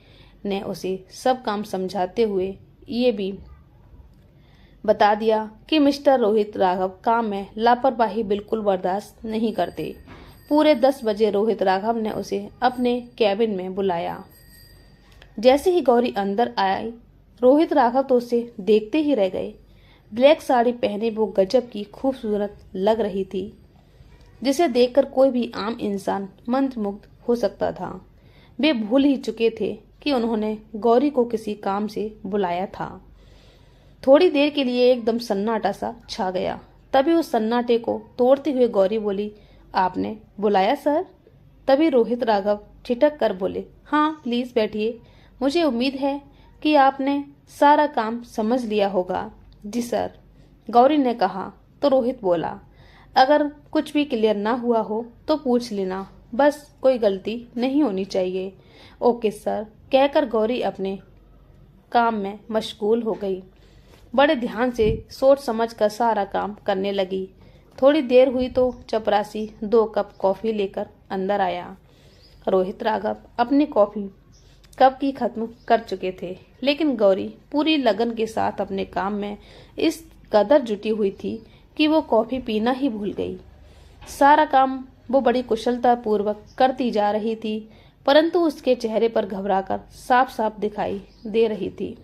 S1: ने उसे सब काम समझाते हुए ये भी बता दिया कि मिस्टर रोहित राघव काम में लापरवाही बिल्कुल बर्दाश्त नहीं करते। पूरे 10 बजे रोहित राघव ने उसे अपने कैबिन में बुलाया। जैसे ही गौरी अंदर आई, रोहित राघव तो उसे देखते ही रह गए। ब्लैक साड़ी पहने वो गजब की खूबसूरत लग रही थी, जिसे देखकर कोई भी आम इंसान मंत्रमुग्ध हो सकता था। वे भूल ही चुके थे कि उन्होंने गौरी को किसी काम से बुलाया था। थोड़ी देर के लिए एकदम सन्नाटा सा छा गया। तभी उस सन्नाटे को तोड़ते हुए गौरी बोली, आपने बुलाया सर? तभी रोहित राघव ठिठक कर बोले, हाँ प्लीज बैठिए, मुझे उम्मीद है कि आपने सारा काम समझ लिया होगा। जी सर, गौरी ने कहा। तो रोहित बोला, अगर कुछ भी क्लियर ना हुआ हो तो पूछ लेना, बस कोई गलती नहीं होनी चाहिए। ओके सर, कहकर गौरी अपने काम में मशगूल हो गई। बड़े ध्यान से सोच समझ कर सारा काम करने लगी। थोड़ी देर हुई तो चपरासी 2 कप कॉफी लेकर अंदर आया। रोहित राघव अपनी कॉफी कब की खत्म कर चुके थे, लेकिन गौरी पूरी लगन के साथ अपने काम में इस कदर जुटी हुई थी कि वो कॉफी पीना ही भूल गई। सारा काम वो बड़ी कुशलता पूर्वक करती जा रही थी, परंतु उसके चेहरे पर घबराकर साफ साफ दिखाई दे रही थी।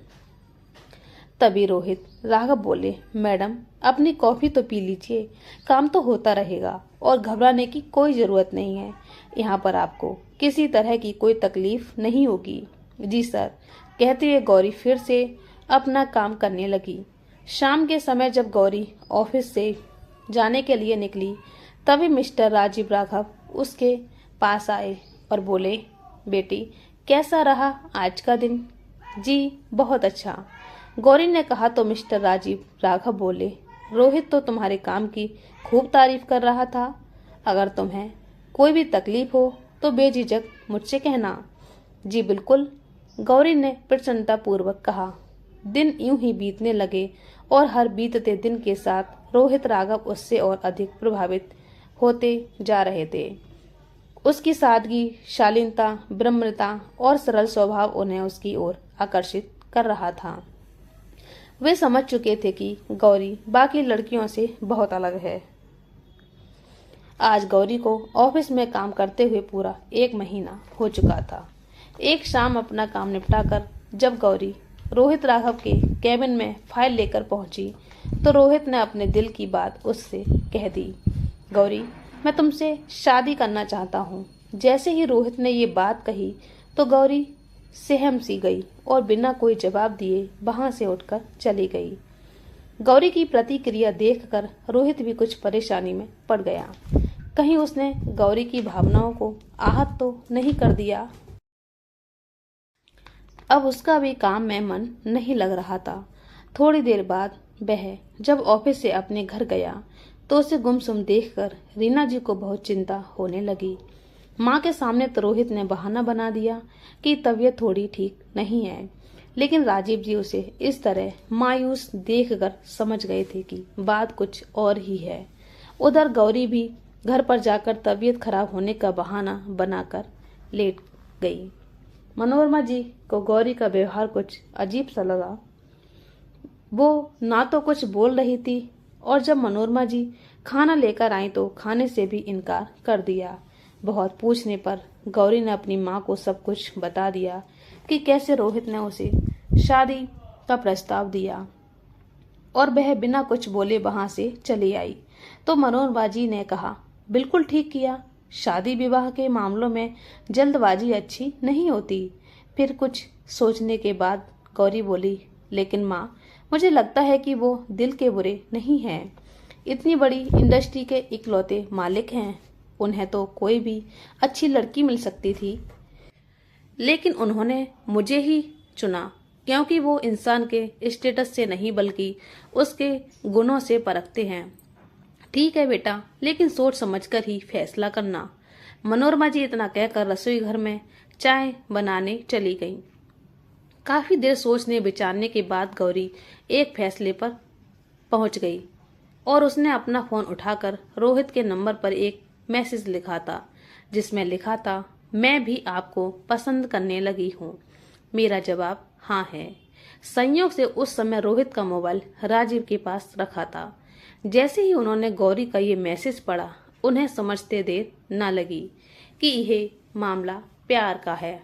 S1: तभी रोहित राघव बोले, मैडम अपनी कॉफी तो पी लीजिए, काम तो होता रहेगा और घबराने की कोई जरूरत नहीं है। यहाँ पर आपको किसी तरह की कोई तकलीफ नहीं होगी। जी सर, कहते हुए गौरी फिर से अपना काम करने लगी। शाम के समय जब गौरी ऑफिस से जाने के लिए निकली, तभी मिस्टर राजीव राघव उसके पास आए और बोले, बेटी कैसा रहा आज का दिन? जी बहुत अच्छा, गौरी ने कहा। तो मिस्टर राजीव राघव बोले, रोहित तो तुम्हारे काम की खूब तारीफ कर रहा था। अगर तुम्हें कोई भी तकलीफ हो तो बेझिझक मुझसे कहना। जी बिल्कुल, गौरी ने प्रसन्नता पूर्वक कहा। दिन यूं ही बीतने लगे और हर बीतते दिन के साथ रोहित राघव उससे और अधिक प्रभावित होते जा रहे थे। उसकी सादगी, शालीनता, विनम्रता और सरल स्वभाव उन्हें उसकी ओर आकर्षित कर रहा था। वे समझ चुके थे कि गौरी बाकी लड़कियों से बहुत अलग है। आज गौरी को ऑफिस में काम करते हुए पूरा 1 महीना हो चुका था। एक शाम अपना काम निपटाकर जब गौरी रोहित राघव के कैबिन में फाइल लेकर पहुंची, तो रोहित ने अपने दिल की बात उससे कह दी। गौरी, मैं तुमसे शादी करना चाहता हूँ। जैसे ही रोहित ने ये बात कही तो गौरी सहम सी गई और बिना कोई जवाब दिए वहां से उठकर चली गई। गौरी की प्रतिक्रिया देखकर रोहित भी कुछ परेशानी में पड़ गया। कहीं उसने गौरी की भावनाओं को आहत तो नहीं कर दिया। अब उसका भी काम में मन नहीं लग रहा था। थोड़ी देर बाद वह जब ऑफिस से अपने घर गया तो उसे गुमसुम देखकर रीना जी को बहुत चिंता होने लगी। माँ के सामने तो रोहित ने बहाना बना दिया कि तबीयत थोड़ी ठीक नहीं है, लेकिन राजीव जी उसे इस तरह मायूस देखकर समझ गए थे कि बात कुछ और ही है। उधर गौरी भी घर पर जाकर तबीयत खराब होने का बहाना बनाकर लेट गई। मनोरमा जी को गौरी का व्यवहार कुछ अजीब सा लगा। वो ना तो कुछ बोल रही थी और जब मनोरमा जी खाना लेकर आई तो खाने से भी इनकार कर दिया। बहुत पूछने पर गौरी ने अपनी माँ को सब कुछ बता दिया कि कैसे रोहित ने उसे शादी का प्रस्ताव दिया और वह बिना कुछ बोले वहां से चली आई। तो मनोरमा जी ने कहा, बिल्कुल ठीक किया, शादी विवाह के मामलों में जल्दबाजी अच्छी नहीं होती। फिर कुछ सोचने के बाद गौरी बोली, लेकिन माँ, मुझे लगता है कि वो दिल के बुरे नहीं हैं। इतनी बड़ी इंडस्ट्री के इकलौते मालिक हैं, उन्हें तो कोई भी अच्छी लड़की मिल सकती थी। लेकिन उन्होंने मुझे ही चुना, क्योंकि वो इंसान के स्टेटस से नहीं बल्कि उसके गुणों से परखते हैं। ठीक है बेटा, लेकिन सोच समझकर ही फैसला करना। मनोरमा जी इतना कहकर रसोई घर में चाय बनाने चली गईं। काफी देर सोचने विचारने के बाद गौरी एक फैसले पर पहुंच गई और उसने अपना फोन उठाकर रोहित के नंबर पर एक मैसेज लिखा था, जिसमें लिखा था, मैं भी आपको पसंद करने लगी हूँ। मेरा जवाब हाँ है। संयोग से उस समय रोहित का मोबाइल राजीव के पास रखा था। जैसे ही उन्होंने गौरी का ये मैसेज पढ़ा, उन्हें समझते देर न लगी कि यह मामला प्यार का है।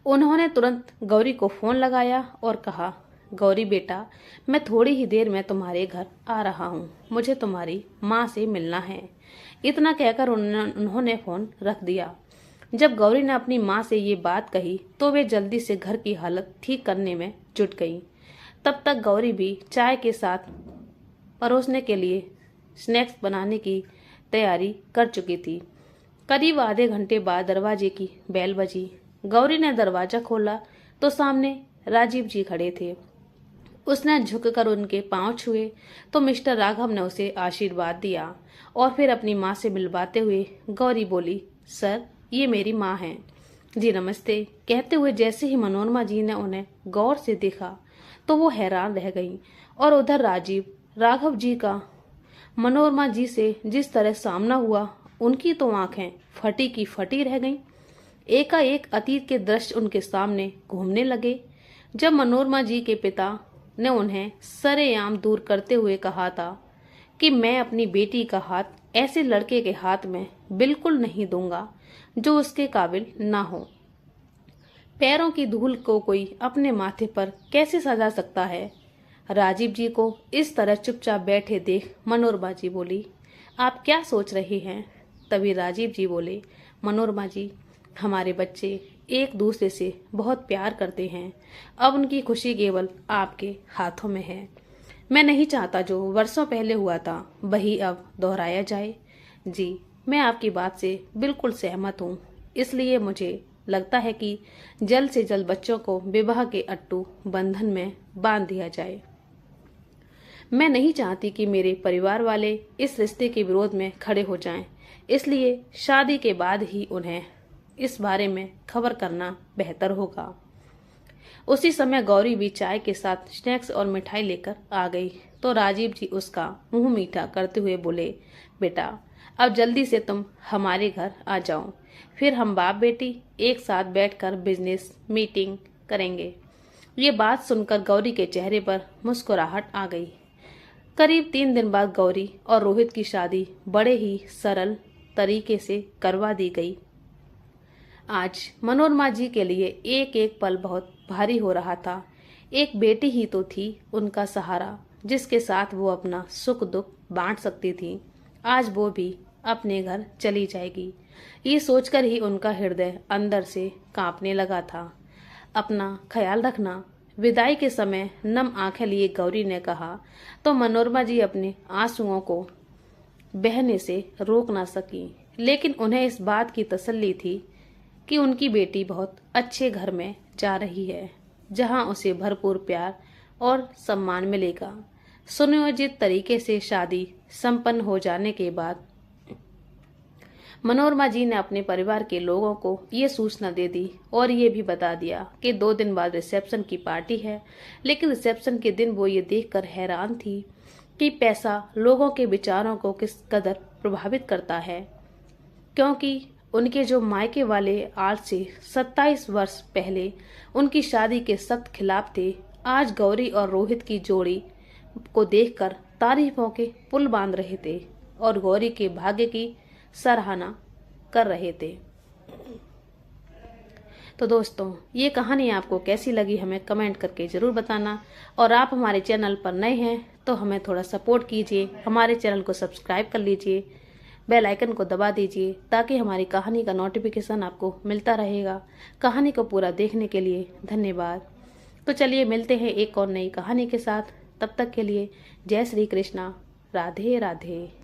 S1: उन्होंने तुरंत गौरी को फोन लगाया और कहा, गौरी बेटा, मैं थोड़ी ही देर में तुम्हारे घर आ रहा हूँ, मुझे तुम्हारी माँ से मिलना है। इतना कहकर उन्होंने फोन रख दिया। जब गौरी ने अपनी माँ से ये बात कही तो वे जल्दी से घर की हालत ठीक करने में जुट गई। तब तक गौरी भी चाय के साथ परोसने के लिए स्नैक्स बनाने की तैयारी कर चुकी थी। करीब आधे घंटे बाद दरवाजे की बेल बजी। गौरी ने दरवाजा खोला तो सामने राजीव जी खड़े थे। उसने झुककर उनके पांव छुए तो मिस्टर राघव ने उसे आशीर्वाद दिया और फिर अपनी माँ से मिलवाते हुए गौरी बोली, सर, ये मेरी माँ हैं। जी नमस्ते कहते हुए जैसे ही मनोरमा जी ने उन्हें गौर से देखा तो वो हैरान रह गईं और उधर राघव जी का मनोरमा जी से जिस तरह सामना हुआ, उनकी तो आंखें फटी की फटी रह गईं। एकाएक अतीत के दृश्य उनके सामने घूमने लगे, जब मनोरमा जी के पिता ने उन्हें सरेआम दूर करते हुए कहा था कि मैं अपनी बेटी का हाथ ऐसे लड़के के हाथ में बिल्कुल नहीं दूंगा जो उसके काबिल ना हो। पैरों की धूल को कोई अपने माथे पर कैसे सजा सकता है। राजीव जी को इस तरह चुपचाप बैठे देख मनोरमा जी बोली, आप क्या सोच रहे हैं। तभी राजीव जी बोले, मनोरमा जी, हमारे बच्चे एक दूसरे से बहुत प्यार करते हैं। अब उनकी खुशी केवल आपके हाथों में है। मैं नहीं चाहता जो वर्षों पहले हुआ था वही अब दोहराया जाए। जी, मैं आपकी बात से बिल्कुल सहमत हूँ। इसलिए मुझे लगता है कि जल्द से जल्द बच्चों को विवाह के अट्टू बंधन में बांध दिया जाए। मैं नहीं चाहती कि मेरे परिवार वाले इस रिश्ते के विरोध में खड़े हो जाएं। इसलिए शादी के बाद ही उन्हें इस बारे में खबर करना बेहतर होगा। उसी समय गौरी भी चाय के साथ स्नैक्स और मिठाई लेकर आ गई तो राजीव जी उसका मुंह मीठा करते हुए बोले, बेटा, अब जल्दी से तुम हमारे घर आ जाओ, फिर हम बाप बेटी एक साथ बैठकर बिजनेस मीटिंग करेंगे। ये बात सुनकर गौरी के चेहरे पर मुस्कुराहट आ गई। करीब 3 दिन बाद गौरी और रोहित की शादी बड़े ही सरल तरीके से करवा दी गई। आज मनोरमा जी के लिए एक एक पल बहुत भारी हो रहा था। एक बेटी ही तो थी उनका सहारा, जिसके साथ वो अपना सुख दुख बांट सकती थी। आज वो भी अपने घर चली जाएगी। ये सोचकर ही उनका हृदय अंदर से कांपने लगा था। अपना ख्याल रखना। विदाई के समय नम आंखें लिए गौरी ने कहा तो मनोरमा जी अपने आंसुओं को बहने से रोक ना सकी, लेकिन उन्हें इस बात की तसल्ली थी कि उनकी बेटी बहुत अच्छे घर में जा रही है, जहां उसे भरपूर प्यार और सम्मान मिलेगा। सुनियोजित तरीके से शादी संपन्न हो जाने के बाद मनोरमा जी ने अपने परिवार के लोगों को ये सूचना दे दी और ये भी बता दिया कि 2 दिन बाद रिसेप्शन की पार्टी है। लेकिन रिसेप्शन के दिन वो ये देखकर हैरान थी कि पैसा लोगों के विचारों को किस कदर प्रभावित करता है, क्योंकि उनके जो मायके वाले आज से 27 वर्ष पहले उनकी शादी के सख्त खिलाफ थे, आज गौरी और रोहित की जोड़ी को देखकर तारीफों के पुल बांध रहे थे और गौरी के भाग्य की सराहना कर रहे थे। तो दोस्तों, ये कहानी आपको कैसी लगी हमें कमेंट करके जरूर बताना, और आप हमारे चैनल पर नए हैं तो हमें थोड़ा सपोर्ट कीजिए, हमारे चैनल को सब्सक्राइब कर लीजिए, बेल आइकन को दबा दीजिए ताकि हमारी कहानी का नोटिफिकेशन आपको मिलता रहेगा। कहानी को पूरा देखने के लिए धन्यवाद। तो चलिए मिलते हैं एक और नई कहानी के साथ। तब तक के लिए जय श्री कृष्णा, राधे राधे।